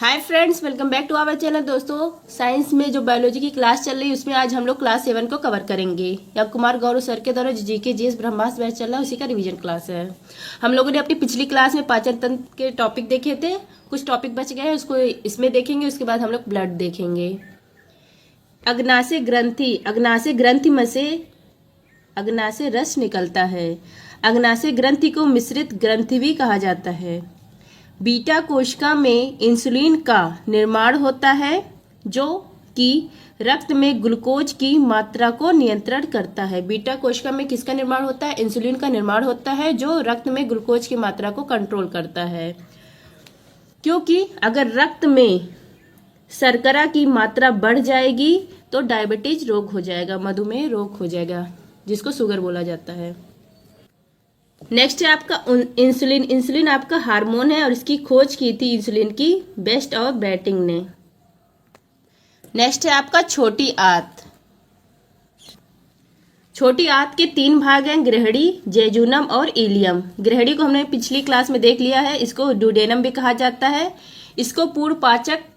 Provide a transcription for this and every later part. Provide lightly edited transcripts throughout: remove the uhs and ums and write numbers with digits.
Hi friends, welcome back to our channel. दोस्तों, science में जो बायोलॉजी की क्लास चल रही है उसमें आज हम लोग क्लास 7 को कवर करेंगे। या कुमार गौरव सर के द्वारा जो जीके जीएस ब्रह्मास्त्र बैच चल रहा है उसी का रिवीजन क्लास है। हम लोगों ने अपनी पिछली क्लास में पाचन तंत्र के टॉपिक देखे थे, कुछ टॉपिक बच गए हैं, उसको इसमें देखेंगे। उसके बाद हम लोग ब्लड देखेंगे। अग्नाशय ग्रंथि में से अग्नाशय रस निकलता है। अग्नाशय ग्रंथि को मिश्रित ग्रंथि भी कहा जाता है। बीटा कोशिका में इंसुलिन का निर्माण होता है जो कि रक्त में ग्लूकोज की मात्रा को नियंत्रण करता है। बीटा कोशिका में किसका निर्माण होता है? इंसुलिन का निर्माण होता है जो रक्त में ग्लूकोज की मात्रा को कंट्रोल करता है। क्योंकि अगर रक्त में शर्करा की मात्रा बढ़ जाएगी तो डायबिटीज रोग हो जाएगा, मधुमेह रोग हो जाएगा, जिसको शुगर बोला जाता है। नेक्स्ट है आपका इंसुलिन। इंसुलिन आपका हार्मोन है और इसकी खोज की थी इंसुलिन की बेस्ट और बैटिंग ने। नेक्स्ट है आपका छोटी आंत। छोटी आंत के 3 भाग हैं, ग्रहणी, जेजुनम और इलियम। ग्रहणी को हमने पिछली क्लास में देख लिया है, इसको ड्यूडेनम भी कहा जाता है। इसको पूर्ण पाचक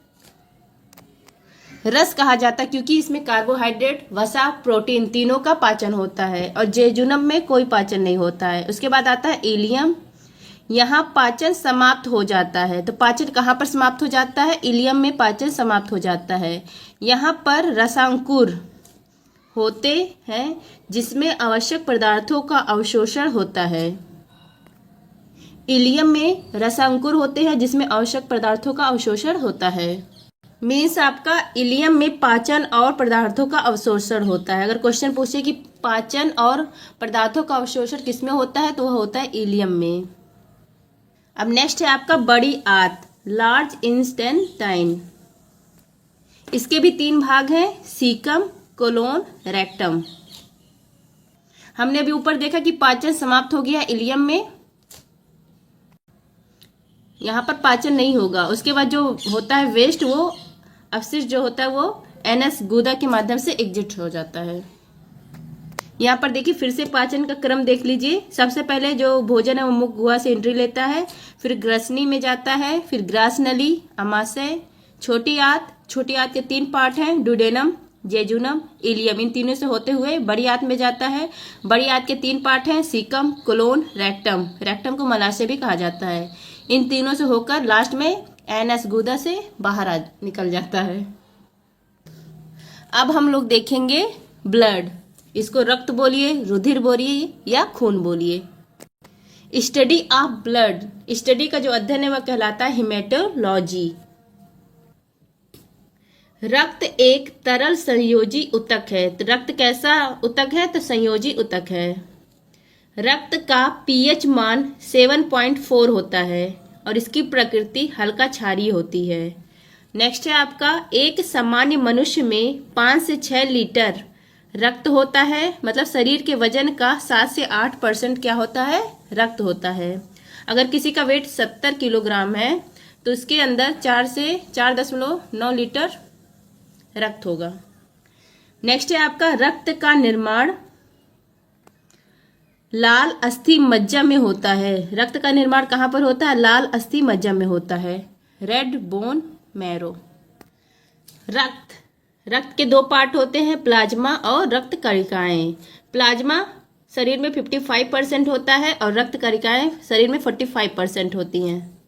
रस कहा जाता है क्योंकि इसमें कार्बोहाइड्रेट, वसा, प्रोटीन तीनों का पाचन होता है। और जेजुनम में कोई पाचन नहीं होता है। उसके बाद आता है इलियम। यहाँ पाचन समाप्त हो जाता है। तो पाचन कहाँ पर समाप्त हो जाता है? इलियम में पाचन समाप्त हो जाता है। यहाँ पर रसांकुर होते हैं जिसमें आवश्यक पदार्थों का अवशोषण होता है। इलियम में रसांकुर होते हैं जिसमें आवश्यक पदार्थों का अवशोषण होता है। मीन्स आपका इलियम में पाचन और पदार्थों का अवशोषण होता है। अगर क्वेश्चन पूछे कि पाचन और पदार्थों का अवशोषण किसमें होता है तो वह होता है इलियम में। अब नेक्स्ट है आपका बड़ी आंत, लार्ज इंटेस्टाइन। इसके भी 3 भाग हैं, सीकम, कोलोन, रेक्टम। हमने अभी ऊपर देखा कि पाचन समाप्त हो गया इलियम में, यहाँ पर पाचन नहीं होगा। उसके बाद जो होता है वेस्ट, वो अपशिष्ट जो होता है वो एनस गुदा के माध्यम से एग्जिट हो जाता है। यहाँ पर देखिए फिर से पाचन का क्रम देख लीजिए। सबसे पहले जो भोजन है वो मुख गुहा से एंट्री लेता है, फिर ग्रसनी में जाता है, फिर ग्रास नली, अमाशय, छोटी आंत। छोटी आंत के 3 पार्ट हैं, ड्यूडेनम, जेजुनम, इलियम। इन तीनों से होते हुए बड़ी आंत में जाता है। बड़ी आंत के 3 पार्ट हैं, सीकम, कोलोन, रेक्टम। रेक्टम को मलाशय भी कहा जाता है। इन तीनों से होकर लास्ट में एनस गुदा से बाहर निकल जाता है। अब हम लोग देखेंगे ब्लड। इसको रक्त बोलिए, रुधिर बोलिए या खून बोलिए। स्टडी ऑफ ब्लड, स्टडी का जो अध्ययन है वह कहलाता है हिमेटोलॉजी। रक्त एक तरल संयोजी ऊतक है। तो रक्त कैसा ऊतक है? तो संयोजी ऊतक है। रक्त का पीएच मान 7.4 होता है और इसकी प्रकृति हल्का क्षारीय होती है। नेक्स्ट है आपका एक सामान्य मनुष्य में 5 से 6 लीटर रक्त होता है। मतलब शरीर के वजन का 7 से 8% क्या होता है? रक्त होता है। अगर किसी का वेट 70 किलोग्राम है तो उसके अंदर 4 से 4.9 लीटर रक्त होगा। नेक्स्ट है आपका रक्त का निर्माण लाल अस्थि मज्जा में होता है। रक्त का निर्माण कहाँ पर होता है? लाल अस्थि मज्जा में होता है, रेड बोन मैरो। रक्त के 2 पार्ट होते हैं, प्लाज्मा और रक्त कणिकाएं। प्लाज्मा शरीर में 55% होता है और रक्त कणिकाएं शरीर में 45% होती हैं।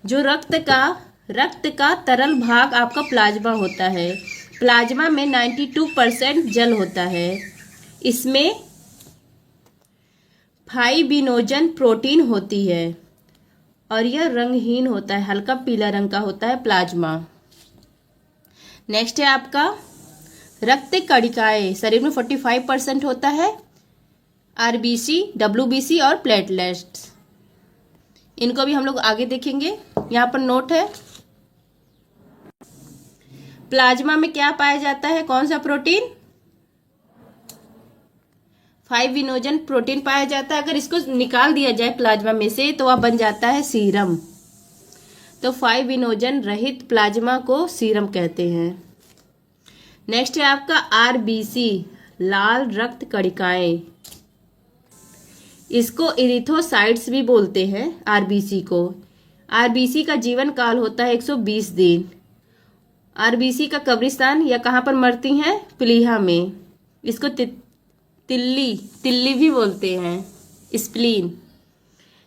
जो रक्त का तरल भाग आपका प्लाज्मा होता है। प्लाज्मा में 92% जल होता है। इसमें फाइब्रिनोजन प्रोटीन होती है और यह रंगहीन होता है, हल्का पीला रंग का होता है प्लाज्मा। नेक्स्ट है आपका रक्त कणिकाएं। शरीर में 45% होता है, आरबीसी, डब्ल्यूबीसी और प्लेटलेट्स। इनको भी हम लोग आगे देखेंगे। यहाँ पर नोट है, प्लाज्मा में क्या पाया जाता है? कौन सा प्रोटीन? फाइब्रिनोजन प्रोटीन पाया जाता है। अगर इसको निकाल दिया जाए प्लाज्मा में से तो वह बन जाता है सीरम। तो फाइब्रिनोजन रहित प्लाज्मा को सीरम कहते हैं। नेक्स्ट है आपका आरबीसी, लाल रक्त कणिकाएं। इसको इरिथोसाइट्स भी बोलते हैं, आरबीसी को। आरबीसी का जीवन काल होता है 120 दिन। आरबीसी का कब्रिस्तान या कहाँ पर मरती हैं? प्लीहा में। इसको तिल्ली तिल्ली भी बोलते हैं, स्प्लीन।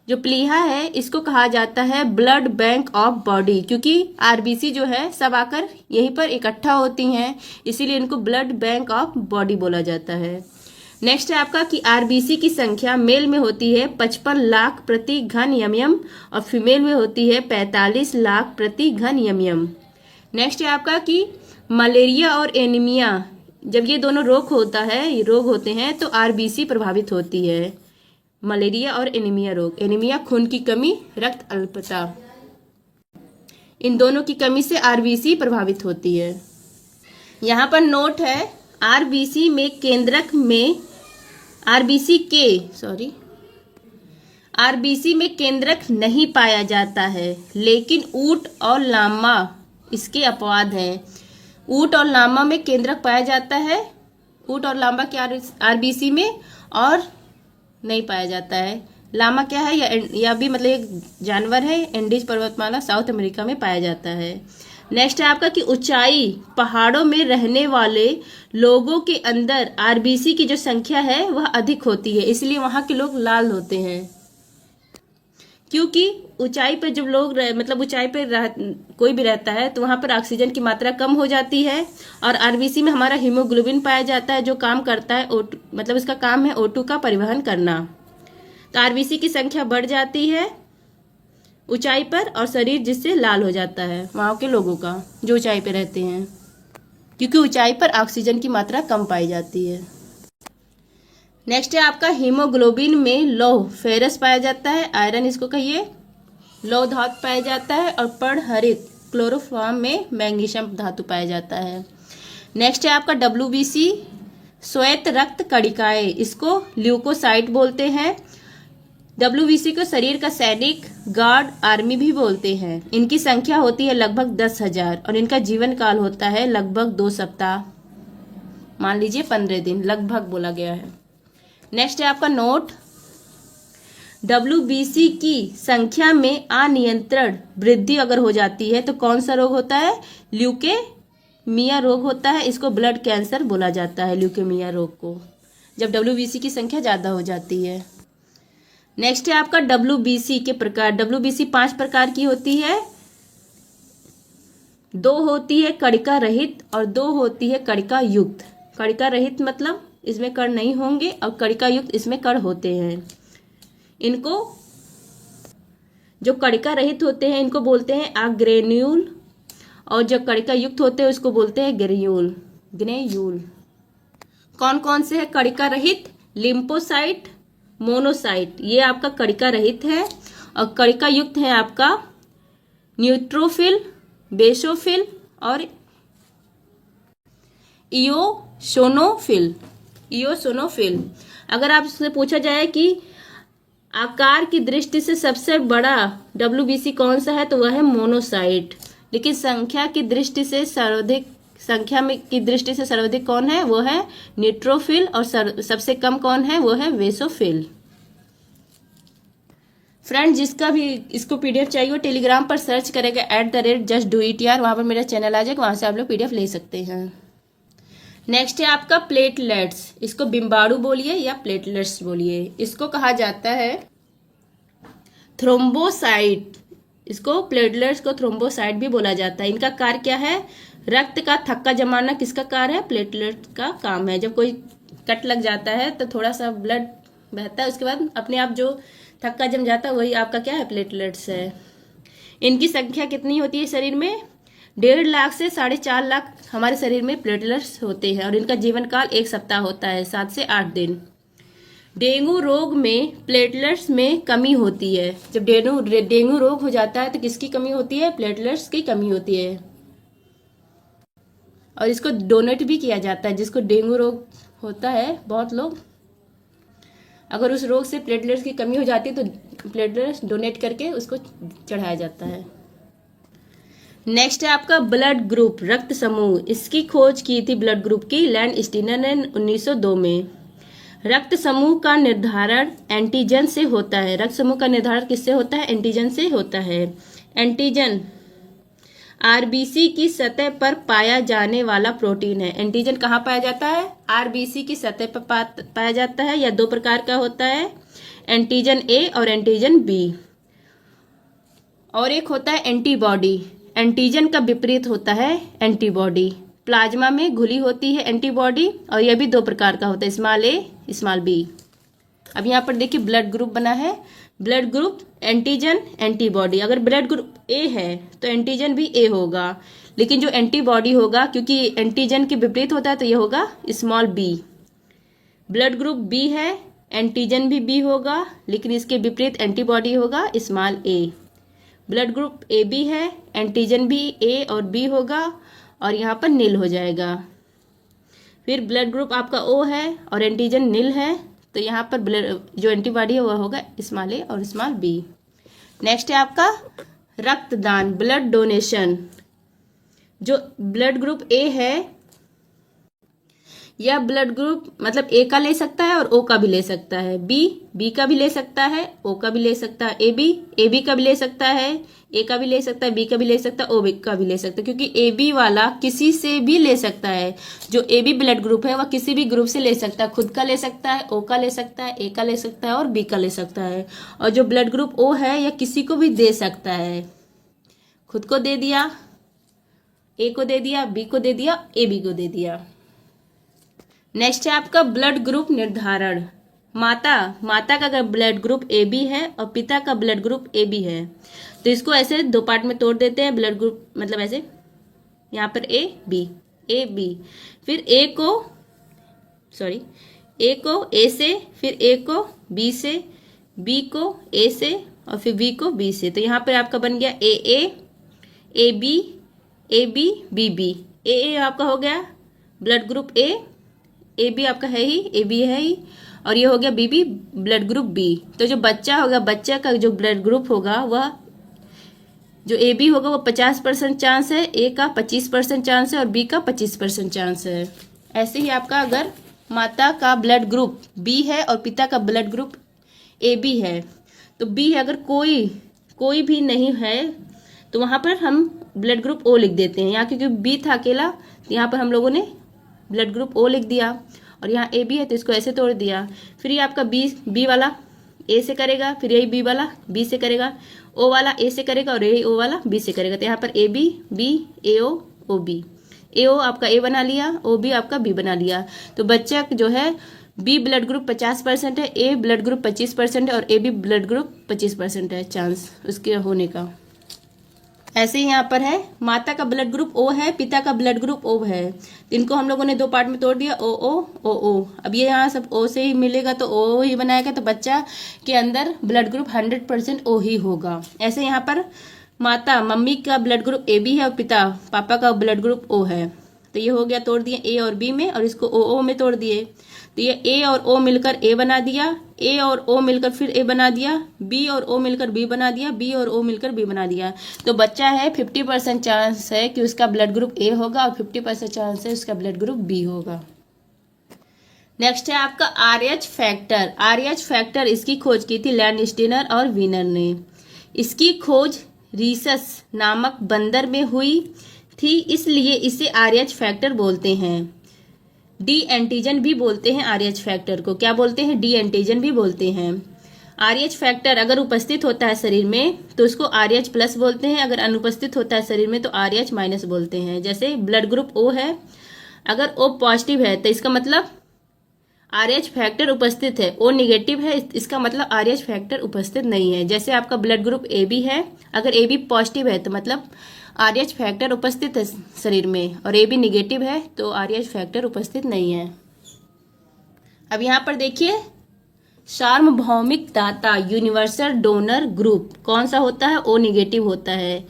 जो प्लीहा है इसको कहा जाता है ब्लड बैंक ऑफ बॉडी, क्योंकि आरबीसी जो है सब आकर यहीं पर इकट्ठा होती हैं, इसीलिए इनको ब्लड बैंक ऑफ बॉडी बोला जाता है। नेक्स्ट है आपका कि आरबीसी की संख्या मेल में होती है 55 लाख प्रति घन यमयम और फीमेल में होती है 45 लाख प्रति घन यमयम। नेक्स्ट है आपका कि मलेरिया और एनीमिया, जब ये दोनों रोग होते हैं तो आरबीसी प्रभावित होती है। मलेरिया और एनीमिया रोग। एनीमिया खून की कमी, रक्त अल्पता, इन दोनों की कमी से आरबीसी प्रभावित होती है। यहाँ पर नोट है, आरबीसी में केंद्रक नहीं पाया जाता है, लेकिन ऊंट और लामा इसके अपवाद हैं। ऊंट और लामा में केंद्रक पाया जाता है, ऊंट और लामा के आरबीसी में और नहीं पाया जाता है। लामा क्या है? या भी मतलब एक जानवर है, एंडीज पर्वतमाला साउथ अमेरिका में पाया जाता है। नेक्स्ट है आपका कि ऊंचाई पहाड़ों में रहने वाले लोगों के अंदर आरबीसी की जो संख्या है वह अधिक होती है, इसलिए वहां के लोग लाल होते हैं। क्योंकि ऊंचाई पर जब लोग ऊंचाई पर कोई भी रहता है तो वहां पर ऑक्सीजन की मात्रा कम हो जाती है, और आरबीसी में हमारा हीमोग्लोबिन पाया जाता है जो काम करता है इसका काम है O2 का परिवहन करना। तो आरबीसी की संख्या बढ़ जाती है ऊंचाई पर, और शरीर जिससे लाल हो जाता है वहां के लोगों का जो ऊंचाई पर रहते हैं, क्योंकि ऊंचाई पर ऑक्सीजन की मात्रा कम पाई जाती है। नेक्स्ट है आपका हीमोग्लोबिन में लौह फेरस पाया जाता है, आयरन इसको कहिए, लौह धातु पाया जाता है, और पर्णहरित क्लोरोफॉर्म में मैग्नीशियम धातु पाया जाता है। नेक्स्ट है आपका WBC श्वेत रक्त कणिकाएं, इसको ल्यूकोसाइट बोलते हैं। WBC को शरीर का सैनिक, गार्ड, आर्मी भी बोलते हैं। इनकी संख्या होती है लगभग 10,000 और इनका जीवन काल होता है लगभग 2 सप्ताह, मान लीजिए 15 दिन, लगभग बोला गया है। नेक्स्ट है आपका नोट, WBC की संख्या में अनियंत्रण वृद्धि अगर हो जाती है तो कौन सा रोग होता है? ल्यूकेमिया रोग होता है। इसको ब्लड कैंसर बोला जाता है, ल्यूकेमिया रोग को, जब WBC की संख्या ज्यादा हो जाती है। नेक्स्ट है आपका WBC के प्रकार। WBC 5 प्रकार की होती है, 2 होती है कणिका रहित और 2 होती है कणिका युक्त। कणिका रहित मतलब इसमें कण नहीं होंगे, और कणिका युक्त इसमें कण होते हैं। इनको जो कणिका रहित होते हैं इनको बोलते हैं अग्रेन्यूल, और जो कणिका युक्त होते हैं उसको बोलते हैं ग्रेन्यूल। कौन कौन से है कणिका रहित? लिम्फोसाइट, मोनोसाइट, ये आपका कणिका रहित है, और कणिका युक्त है आपका न्यूट्रोफिल, बेसोफिल और इयोसोनोफिल। अगर आपसे पूछा जाए कि आकार की दृष्टि से सबसे बड़ा WBC कौन सा है तो वह है मोनोसाइट, लेकिन संख्या की दृष्टि से सर्वाधिक कौन है? वो है न्यूट्रोफिल, और सबसे कम कौन है? वो है बेसोफिल। फ्रेंड, जिसका भी इसको PDF चाहिए वो टेलीग्राम पर सर्च करेगा @justdoityaar, वहां पर मेरा चैनल आ जाएगा, वहां से आप लोग PDF ले सकते हैं। नेक्स्ट है आपका प्लेटलेट्स, इसको बिम्बाणु बोलिए या प्लेटलेट्स बोलिए। इसको कहा जाता है थ्रोम्बोसाइट, इसको प्लेटलेट्स को थ्रोम्बोसाइट भी बोला जाता है। इनका कार्य क्या है? रक्त का थक्का जमाना किसका कार्य है? प्लेटलेट का काम है। जब कोई कट लग जाता है तो थोड़ा सा ब्लड बहता है, उसके बाद अपने आप जो थक्का जम जाता है वही आपका क्या है? प्लेटलेट्स है। इनकी संख्या कितनी होती है शरीर में? 1.5 लाख से 4.5 लाख हमारे शरीर में प्लेटलेट्स होते हैं, और इनका जीवन काल 1 सप्ताह होता है, 7 से 8 दिन। डेंगू रोग में प्लेटलेट्स में कमी होती है। जब डेंगू रोग हो जाता है तो किसकी कमी होती है? प्लेटलेट्स की कमी होती है, और इसको डोनेट भी किया जाता है। जिसको डेंगू रोग होता है, बहुत लोग, अगर उस रोग से प्लेटलेट्स की कमी हो जाती है तो प्लेटलेट्स डोनेट करके उसको चढ़ाया जाता है। नेक्स्ट है आपका ब्लड ग्रुप, रक्त समूह। इसकी खोज की थी ब्लड ग्रुप की लैंड स्टीनर ने 1902 में। रक्त समूह का निर्धारण एंटीजन से होता है। रक्त समूह का निर्धारण किससे होता है? एंटीजन से होता है। एंटीजन आरबीसी की सतह पर पाया जाने वाला प्रोटीन है। एंटीजन कहाँ पाया जाता है? आरबीसी की सतह पर पाया जाता है। या दो प्रकार का होता है, एंटीजन ए और एंटीजन बी। और एक होता है एंटीबॉडी। एंटीजन का विपरीत होता है एंटीबॉडी। प्लाज्मा में घुली होती है एंटीबॉडी, और यह भी दो प्रकार का होता है, स्मॉल ए स्मॉल बी। अब यहाँ पर देखिए ब्लड ग्रुप बना है। Blood group, antigen, antibody. अगर ब्लड ग्रुप ए है तो एंटीजन भी ए होगा, लेकिन जो एंटीबॉडी होगा, क्योंकि एंटीजन के विपरीत होता है, तो ये होगा small B. Blood group B है, एंटीजन भी बी होगा, लेकिन इसके विपरीत एंटीबॉडी होगा small A. Blood group A B है, एंटीजन भी ए और बी होगा, और यहाँ पर नील हो जाएगा। फिर ब्लड ग्रुप आपका ओ है और एंटीजन नील है, तो यहाँ पर ब्लड जो एंटीबॉडी है वह होगा स्मॉल ए और स्मॉल बी। नेक्स्ट है आपका रक्तदान, ब्लड डोनेशन। जो ब्लड ग्रुप ए है, यह ब्लड ग्रुप मतलब ए का ले सकता है और ओ का भी ले सकता है। बी का भी ले सकता है, ओ का भी ले सकता है। ए बी का भी ले सकता है, ए का भी ले सकता है, बी का भी ले सकता है, ओ बी का भी ले सकता है, क्योंकि ए बी वाला किसी से भी ले सकता है। जो ए बी ब्लड ग्रुप है वह किसी भी ग्रुप से ले सकता है, खुद का ले सकता है, ओ का ले सकता है, ए का ले सकता है और बी का ले सकता है। और जो ब्लड ग्रुप ओ है यह किसी को भी दे सकता है, खुद को दे दिया, ए को दे दिया, बी को दे दिया, ए बी को दे दिया। नेक्स्ट है आपका ब्लड ग्रुप निर्धारण। माता का अगर ब्लड ग्रुप ए बी है और पिता का ब्लड ग्रुप ए बी है, तो इसको ऐसे दो पार्ट में तोड़ देते हैं। ब्लड ग्रुप मतलब ऐसे, यहाँ पर ए बी, फिर ए को ए से, फिर ए को बी से, बी को ए से, और फिर बी को बी से। तो यहाँ पर आपका बन गया ए बी बी बी। ए आपका हो गया ब्लड ग्रुप ए बी आपका है ही, ए बी है ही, और ये हो गया बी ब्लड ग्रुप बी। तो जो बच्चा होगा, बच्चा का जो ब्लड ग्रुप होगा वह जो ए बी होगा वो 50% चांस है, ए का 25% चांस है और बी का 25% चांस है। ऐसे ही आपका अगर माता का ब्लड ग्रुप बी है और पिता का ब्लड ग्रुप ए बी है, तो बी है, अगर कोई भी नहीं है तो वहां पर हम ब्लड ग्रुप ओ लिख देते हैं। यहाँ क्योंकि बी था अकेला, तो यहाँ पर हम लोगों ने ब्लड ग्रुप ओ लिख दिया, और यहाँ ए बी है तो इसको ऐसे तोड़ दिया। फिर ये आपका बी वाला ए से करेगा, फिर यही बी वाला बी से करेगा, ओ वाला ए से करेगा और यही ओ वाला बी से करेगा। तो यहाँ पर A B A O B, ए ओ आपका ए बना लिया, ओ बी आपका बी बना लिया। तो बच्चा जो है बी ब्लड ग्रुप 50% है, ए ब्लड ग्रुप 25% है और ए बी ब्लड ग्रुप 25% है चांस उसके होने का। ऐसे ही यहाँ पर है माता का ब्लड ग्रुप ओ है, पिता का ब्लड ग्रुप ओ है, तो इनको हम लोगों ने दो पार्ट में तोड़ दिया, ओ। अब ये यहाँ सब ओ से ही मिलेगा तो ओ ही बनाएगा, तो बच्चा के अंदर ब्लड ग्रुप 100% ओ ही होगा। ऐसे यहाँ पर माता मम्मी का ब्लड ग्रुप ए बी है और पिता पापा का ब्लड ग्रुप ओ है, तो ये हो गया, तोड़ दिए ए और बी में, और इसको ओ में तोड़ दिए, तो ये ए और ओ मिलकर ए बना दिया, ए और ओ मिलकर फिर ए बना दिया, बी और ओ मिलकर बी बना दिया, बी और ओ मिलकर बी बना दिया। तो बच्चा है 50% चांस है कि उसका ब्लड ग्रुप ए होगा और 50% चांस है उसका ब्लड ग्रुप बी होगा। नेक्स्ट है आपका आरएच फैक्टर। आरएच फैक्टर इसकी खोज की थी लैंडस्टीनर और वीनर ने। इसकी खोज रीसस नामक बंदर में हुई थी, इसलिए इसे आरएच फैक्टर बोलते हैं। डी एंटीजन भी बोलते हैं आरएच फैक्टर को। क्या बोलते हैं? डी एंटीजन भी बोलते हैं। आरएच फैक्टर अगर उपस्थित होता है शरीर में तो उसको आरएच प्लस बोलते हैं, अगर अनुपस्थित होता है शरीर में तो आरएच माइनस बोलते हैं। जैसे ब्लड ग्रुप ओ है, अगर ओ पॉजिटिव है तो इसका मतलब आरएच फैक्टर उपस्थित है, ओ निगेटिव है इसका मतलब आरएच फैक्टर उपस्थित नहीं है। जैसे आपका ब्लड ग्रुप ए बी है, अगर ए बी पॉजिटिव है तो मतलब आरएच फैक्टर उपस्थित है शरीर में, और ए बी निगेटिव है तो आरएच फैक्टर उपस्थित नहीं है। अब यहाँ पर देखिए सार्वभौमिक दाता यूनिवर्सल डोनर ग्रुप कौन सा होता है? ओ निगेटिव होता है।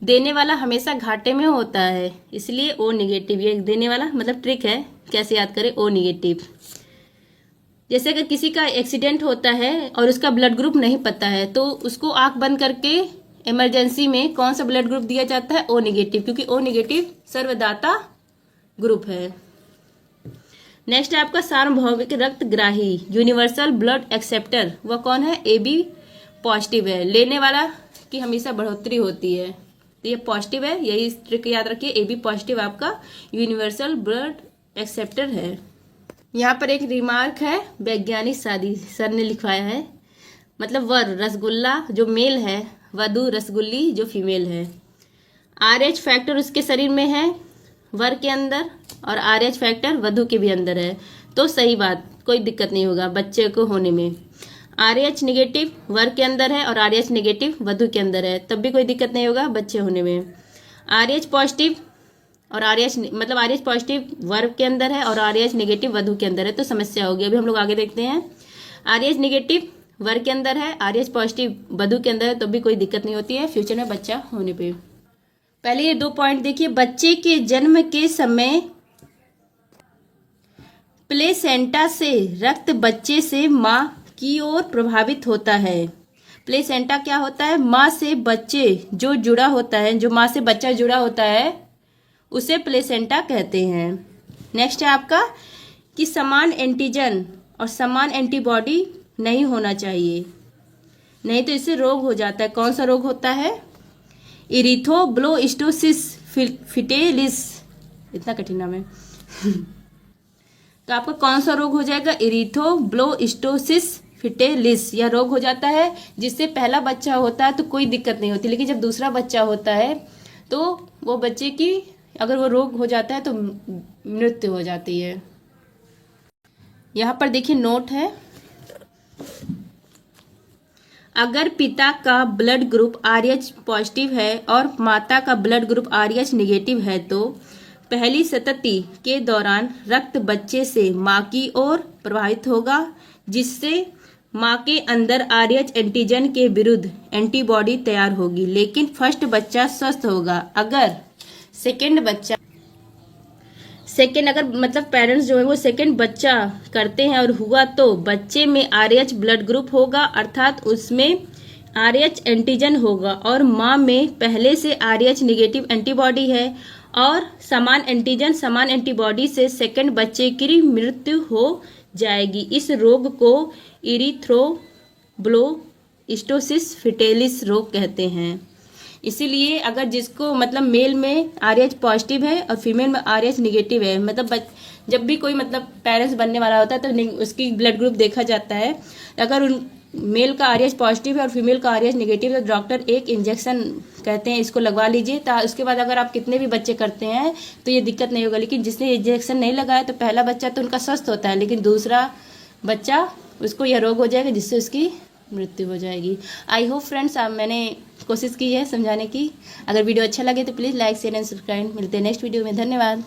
देने वाला हमेशा घाटे में होता है, इसलिए ओ निगेटिव। ये देने वाला मतलब ट्रिक है, कैसे याद करें? O negative. जैसे अगर किसी का एक्सीडेंट होता है और उसका ब्लड ग्रुप नहीं पता है तो उसको आंख बंद करके इमरजेंसी में कौन सा ब्लड ग्रुप दिया जाता है? ओ निगेटिव, क्योंकि ओ निगेटिव सर्वदाता ग्रुप है। नेक्स्ट है आपका सार्वभौमिक रक्तग्राही यूनिवर्सल ब्लड एक्सेप्टर, वह कौन है? ए बी पॉजिटिव है। लेने वाला की हमेशा बढ़ोतरी होती है। तो ये पॉजिटिव है, यही ट्रिक याद रखिए। ए बी पॉजिटिव आपका यूनिवर्सल ब्लड एक्सेप्टर है। यहाँ पर एक रिमार्क है, वैज्ञानिक शादी सर ने लिखवाया है, मतलब वर रसगुल्ला जो मेल है, वधु रसगुल्ली जो फीमेल है। RH फैक्टर उसके शरीर में है वर के अंदर, और RH फैक्टर वधु के भी अंदर है, तो सही बात, कोई दिक्कत नहीं होगा बच्चे को होने में। RH नेगेटिव वर के अंदर है और RH नेगेटिव वधु के अंदर है, तब भी कोई दिक्कत नहीं होगा बच्चे होने में। RH पॉजिटिव और मतलब RH पॉजिटिव वर के अंदर है और RH नेगेटिव वधु के अंदर है, तो समस्या होगी। अभी हम लोग आगे देखते हैं। RH नेगेटिव वर के अंदर है, RH पॉजिटिव वधु के अंदर है, तो भी कोई दिक्कत नहीं होती है फ्यूचर में बच्चा होने पे। पहले ये 2 पॉइंट देखिए। बच्चे के जन्म के समय प्लेसेंटा से रक्त बच्चे से माँ की ओर प्रभावित होता है। प्लेसेंटा क्या होता है? माँ से बच्चे जो जुड़ा होता है, जो माँ से बच्चा जुड़ा होता है उसे प्लेसेंटा कहते हैं। नेक्स्ट है आपका कि समान एंटीजन और समान एंटीबॉडी नहीं होना चाहिए, नहीं तो इससे रोग हो जाता है। कौन सा रोग होता है? इरिथ्रोब्लोइस्टोसिस फिटेलिस, इतना कठिन नाम है तो आपका कौन सा रोग हो जाएगा? इरिथ्रोब्लोइस्टोसिस फिटेलिस, यह रोग हो जाता है। जिससे पहला बच्चा होता है तो कोई दिक्कत नहीं होती, लेकिन जब दूसरा बच्चा होता है तो वो बच्चे की अगर वो रोग हो जाता है तो मृत्यु हो जाती है। यहाँ पर देखिए नोट है, अगर पिता का ब्लड ग्रुप RH पॉजिटिव है और माता का ब्लड ग्रुप RH नेगेटिव है तो पहली सतती के दौरान रक्त बच्चे से माँ की ओर प्रवाहित होगा, जिससे माँ के अंदर RH एंटीजन के विरुद्ध एंटीबॉडी तैयार होगी, लेकिन फर्स्ट बच्चा स्वस्थ होगा। अगर सेकेंड अगर मतलब पेरेंट्स जो है वो सेकेंड बच्चा करते हैं और हुआ तो बच्चे में RH ब्लड ग्रुप होगा, अर्थात उसमें RH एंटीजन होगा, और माँ में पहले से RH नेगेटिव एंटीबॉडी है और समान एंटीजन समान एंटीबॉडी से सेकेंड बच्चे की मृत्यु हो जाएगी। इस रोग को इरिथ्रोब्लोइस्टोसिस फिटेलिस रोग कहते हैं। इसीलिए अगर जिसको मतलब मेल में RH पॉजिटिव है और फीमेल में RH नेगेटिव है, मतलब जब भी कोई मतलब पेरेंट्स बनने वाला होता है तो उसकी ब्लड ग्रुप देखा जाता है। अगर उन मेल का RH पॉजिटिव है और फीमेल का RH नेगेटिव है तो डॉक्टर एक इंजेक्शन कहते हैं इसको लगवा लीजिए, उसके बाद अगर आप कितने भी बच्चे करते हैं तो ये दिक्कत नहीं होगा। लेकिन जिसने इंजेक्शन नहीं लगाया तो पहला बच्चा तो उनका स्वस्थ होता है, लेकिन दूसरा बच्चा उसको यह रोग हो जाएगा जिससे उसकी मृत्यु हो जाएगी। आई होप फ्रेंड्स मैंने कोशिश की है समझाने की। अगर वीडियो अच्छा लगे तो please like share and subscribe. मिलते हैं नेक्स्ट वीडियो में। धन्यवाद।